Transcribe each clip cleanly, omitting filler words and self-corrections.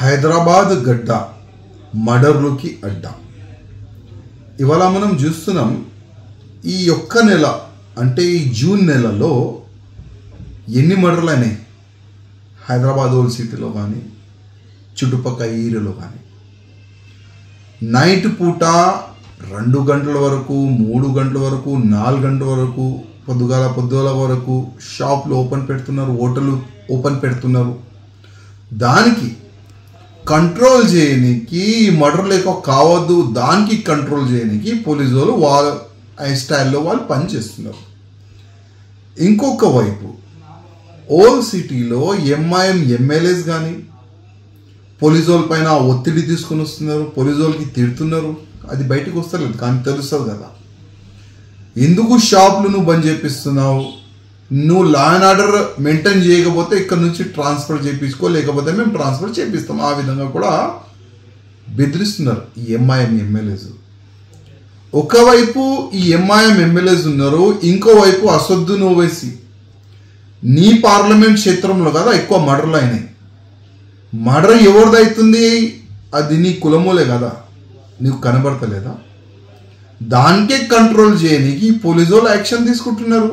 హైదరాబాద్ గడ్డ మర్డర్లకి అడ్డా. ఇవాళ మనం చూస్తున్నాం ఈ ఒక్క నెల అంటే ఈ జూన్ నెలలో ఎన్ని మర్డర్లు అయినాయి హైదరాబాద్ ఓల్డ్ సిటీలో కానీ చుట్టుపక్కల ఏరియాలో కానీ. నైట్ పూట 2 గంటల వరకు 3 గంటల వరకు 4 గంటల వరకు పొద్దుగాల వరకు షాప్లు ఓపెన్ పెడుతున్నారు, హోటళ్ళు ఓపెన్ పెడుతున్నారు. దానికి కంట్రోల్ చేయడానికి మర్డర్ లేక కావద్దు, దానికి కంట్రోల్ చేయడానికి పోలీసు వాళ్ళు వాళ్ళ స్టైల్లో వాళ్ళు పనిచేస్తున్నారు. ఇంకొక వైపు ఓల్డ్ సిటీలో ఎంఐఎం ఎమ్మెల్యేస్ కానీ పోలీసు వాళ్ళ పైన ఒత్తిడి తీసుకొని వస్తున్నారు, పోలీసు వాళ్ళకి తిడుతున్నారు. అది బయటకు వస్తలేదు కానీ తెలుస్తుంది కదా. ఎందుకు షాపులు నువ్వు బంద్ చేపిస్తున్నావు, నువ్వు లా అండ్ ఆర్డర్ మెయింటైన్ చేయకపోతే ఇక్కడ నుంచి ట్రాన్స్ఫర్ చేయించుకో, లేకపోతే మేము ట్రాన్స్ఫర్ చేపిస్తాం. ఆ విధంగా కూడా బెదిరిస్తున్నారు ఈ ఎంఐఎం ఎమ్మెల్యేస్. ఒకవైపు ఈ ఎంఐఎం ఎమ్మెల్యేస్ ఉన్నారు, ఇంకోవైపు అసదుద్దీన్ ఓవైసీ. నీ పార్లమెంట్ క్షేత్రంలో కదా ఎక్కువ మర్డర్లు అయినాయి. మర్డర్ ఎవరిదవుతుంది, అది నీ కులమూలే కదా, నీకు కనబడతలేదా? దానికే కంట్రోల్ చేయడానికి పోలీసు వాళ్ళు యాక్షన్ తీసుకుంటున్నారు.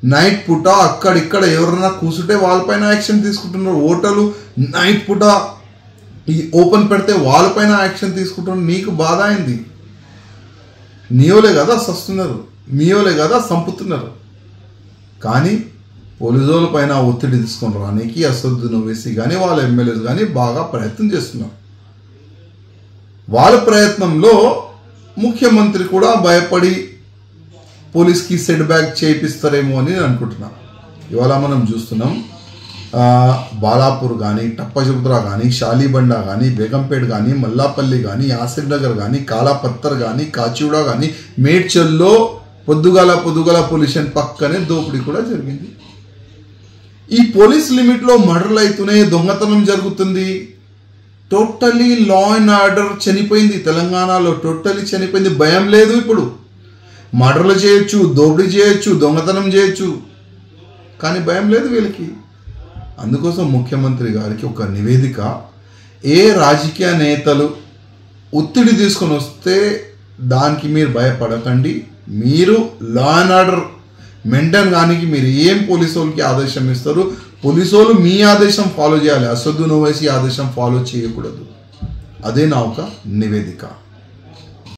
నైట్ పూట అక్కడిక్కడ ఎవరైనా కూర్చుంటే వాళ్ళపైన యాక్షన్ తీసుకుంటున్నారు. హోటలు నైట్ పూట ఓపెన్ పెడితే వాళ్ళపైన యాక్షన్ తీసుకుంటున్నారు. నీకు బాధ అయింది, నీయోలే కదా సస్తున్నారు, మీయోలే కదా సంపుతున్నారు. కానీ పోలీసు వాళ్ళ పైన ఒత్తిడి తీసుకొని రానికి అసదుద్దీన్ ఓవైసీ కానీ వాళ్ళ ఎమ్మెల్యేస్ కానీ బాగా ప్రయత్నం చేస్తున్నారు. వాళ్ళ ప్రయత్నంలో ముఖ్యమంత్రి కూడా భయపడి పోలీస్కి సెట్ బ్యాక్ చేయిస్తారేమో అని నేను అనుకుంటున్నా. ఇవాళ మనం చూస్తున్నాం బాలాపూర్ కానీ, టప్పజపుత్రా కానీ, షాలీబండ కానీ, బేగంపేట్ కానీ, మల్లాపల్లి కానీ, ఆసిఫ్ నగర్ కానీ, కాలాపత్తర్ కానీ, కాచిగూడ కానీ, మేడ్చల్లో పొద్దుగాల పొల్యూషన్ పక్కనే దోపిడీ కూడా జరిగింది. ఈ పోలీస్ లిమిట్లో మర్డర్లు అవుతున్నాయి, దొంగతనం జరుగుతుంది. టోటలీ లా అండ్ ఆర్డర్ చనిపోయింది తెలంగాణలో, టోటలీ చనిపోయింది. భయం లేదు. ఇప్పుడు మర్డర్లు చేయొచ్చు, దోపిడీ చేయొచ్చు, దొంగతనం చేయొచ్చు, కానీ భయం లేదు వీళ్ళకి. అందుకోసం ముఖ్యమంత్రి గారికి ఒక నివేదిక, ఏ రాజకీయ నేతలు ఒత్తిడి తీసుకొని వస్తే దానికి మీరు భయపడకండి, మీరు లా అండ్ ఆర్డర్ మెయింటైన్ కానీ మీరు ఏం పోలీసు వాళ్ళకి ఆదేశం ఇస్తారు, పోలీసు వాళ్ళు మీ ఆదేశం ఫాలో చేయాలి, అసదుద్దీన్ ఓవైసీ ఆదేశం ఫాలో చేయకూడదు. అదే నా ఒక నివేదిక.